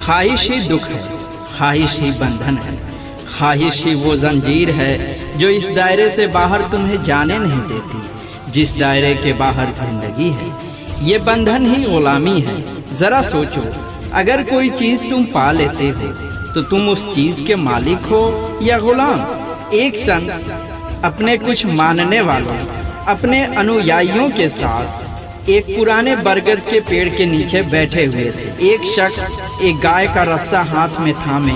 ख्वाहिश ही दुख है, ख्वाहिश ही बंधन है, ख्वाहिश ही वो जंजीर है जो इस दायरे से बाहर तुम्हें जाने नहीं देती, जिस दायरे के बाहर जिंदगी है। ये बंधन ही गुलामी है। जरा सोचो, अगर कोई चीज तुम पा लेते हो तो तुम उस चीज के मालिक हो या गुलाम। एक संत अपने कुछ मानने वालों, अपने अनुयायियों के साथ एक पुराने बरगद के पेड़ के नीचे बैठे हुए थे। एक शख्स एक गाय का रस्सा हाथ में थामे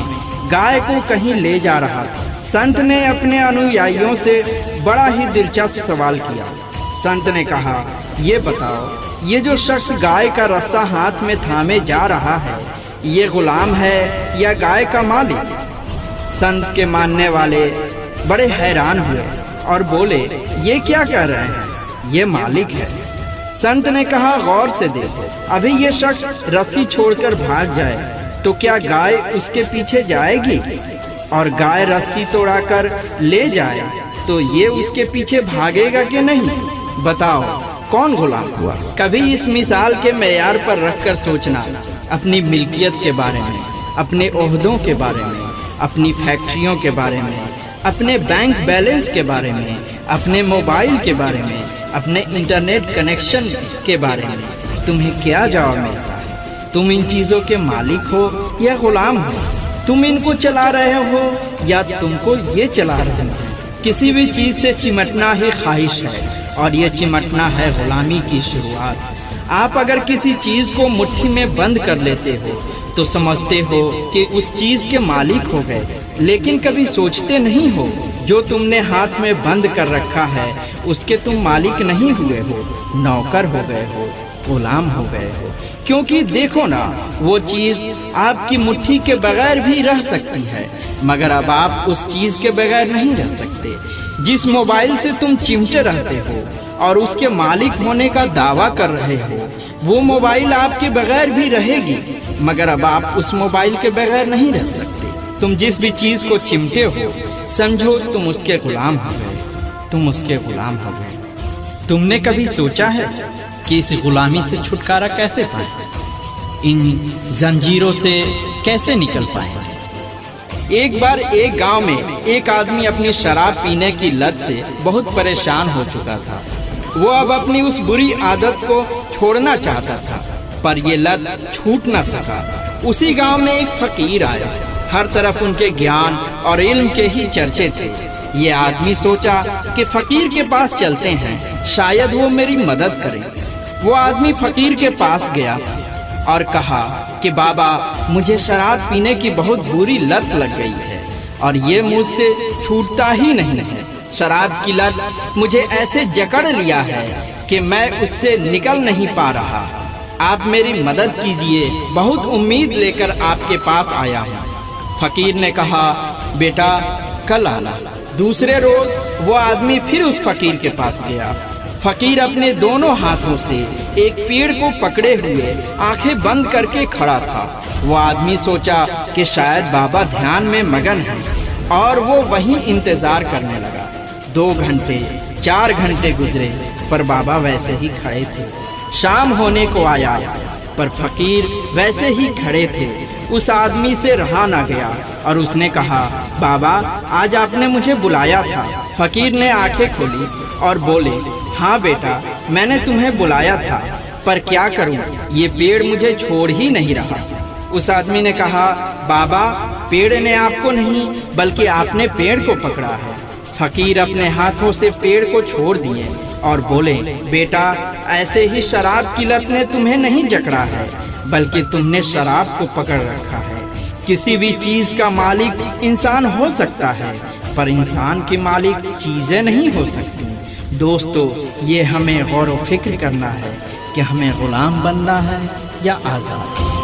गाय को कहीं ले जा रहा था। संत ने अपने अनुयायियों से बड़ा ही दिलचस्प सवाल किया। संत ने कहा, ये बताओ, ये जो शख्स गाय का रस्सा हाथ में थामे जा रहा है, ये गुलाम है या गाय का मालिक? संत के मानने वाले बड़े हैरान हुए और बोले, ये क्या कह रहे हैं? ये मालिक है। संत ने कहा, गौर से देखो, अभी ये शख्स रस्सी छोड़कर भाग जाए तो क्या गाय उसके पीछे जाएगी? और गाय रस्सी तोड़ाकर ले जाए तो ये उसके पीछे भागेगा कि नहीं? बताओ, कौन गुलाम हुआ? कभी इस मिसाल के मेयार पर रखकर सोचना, अपनी मिल्कियत के बारे में, अपने ओहदों के बारे में, अपनी फैक्ट्रियों के बारे में, अपने बैंक बैलेंस के बारे में, अपने मोबाइल के बारे में, अपने इंटरनेट कनेक्शन के बारे में तुम्हें क्या जवाब मिलता है? तुम इन चीज़ों के मालिक हो या गुलाम हो? तुम इनको चला रहे हो या तुमको ये चला रहे हैं? किसी भी चीज़ से चिमटना ही ख्वाहिश है और ये चिमटना है गुलामी की शुरुआत। आप अगर किसी चीज़ को मुट्ठी में बंद कर लेते हो तो समझते हो कि उस चीज़ के मालिक हो गए, लेकिन कभी सोचते नहीं हो जो तुमने हाथ में बंद कर रखा है उसके तुम मालिक नहीं हुए हो, नौकर हो गए हो, गुलाम हो गए हो। क्योंकि देखो ना, वो चीज़ आपकी मुट्ठी के बगैर भी रह सकती है, मगर अब आप उस चीज़ के बगैर नहीं रह सकते। जिस मोबाइल से तुम चिमटे रहते हो और उसके मालिक होने का दावा कर रहे हो, वो मोबाइल आपके बगैर भी रहेगी, मगर अब आप उस मोबाइल के बगैर नहीं रह सकते। तुम जिस भी चीज़ को चिमटे हो, समझो तुम उसके गुलाम हो गए, तुम उसके गुलाम हो गए। तुमने कभी सोचा है कि इस गुलामी से छुटकारा कैसे पाएं? इन जंजीरों से कैसे निकल पाएं? एक बार एक गांव में एक आदमी अपनी शराब पीने की लत से बहुत परेशान हो चुका था। वो अब अपनी उस बुरी आदत को छोड़ना चाहता था, पर ये लत छूट न सका। उसी गांव में एक फकीर आया। हर तरफ उनके ज्ञान और इल्म के ही चर्चे थे। ये आदमी सोचा कि फकीर के पास चलते हैं, शायद वो मेरी मदद करें। वो आदमी फकीर के पास गया और कहा कि बाबा, मुझे शराब पीने की बहुत बुरी लत लग गई है और ये मुझसे छूटता ही नहीं है। शराब की लत मुझे ऐसे जकड़ लिया है कि मैं उससे निकल नहीं पा रहा। आप मेरी मदद कीजिए, बहुत उम्मीद लेकर आपके पास आया हूँ। फकीर ने कहा, बेटा कल आना। दूसरे रोज वो आदमी फिर उस फकीर के पास गया। फकीर अपने दोनों हाथों से एक पेड़ को पकड़े हुए आंखें बंद करके खड़ा था। वो आदमी सोचा कि शायद बाबा ध्यान में मगन है और वो वहीं इंतजार करने लगा। 2 घंटे 4 घंटे गुजरे पर बाबा वैसे ही खड़े थे। शाम होने को आया पर फकीर वैसे ही खड़े थे। उस आदमी से रहा ना गया और उसने कहा, बाबा, आज आपने मुझे बुलाया था। फकीर ने आंखें खोली और बोले, हाँ बेटा, मैंने तुम्हें बुलाया था, पर क्या करूं, ये पेड़ मुझे छोड़ ही नहीं रहा। उस आदमी ने कहा, बाबा, पेड़ ने आपको नहीं बल्कि आपने पेड़ को पकड़ा है। फकीर अपने हाथों से पेड़ को छोड़ दिए और बोले, बेटा, ऐसे ही शराब की लत ने तुम्हें नहीं जकड़ा है, बल्कि तुमने शराब को पकड़ रखा है। किसी भी चीज का मालिक इंसान हो सकता है, पर इंसान के मालिक चीजें नहीं हो सकती। दोस्तों, ये हमें गौर व फिक्र करना है कि हमें गुलाम बनना है या आज़ाद।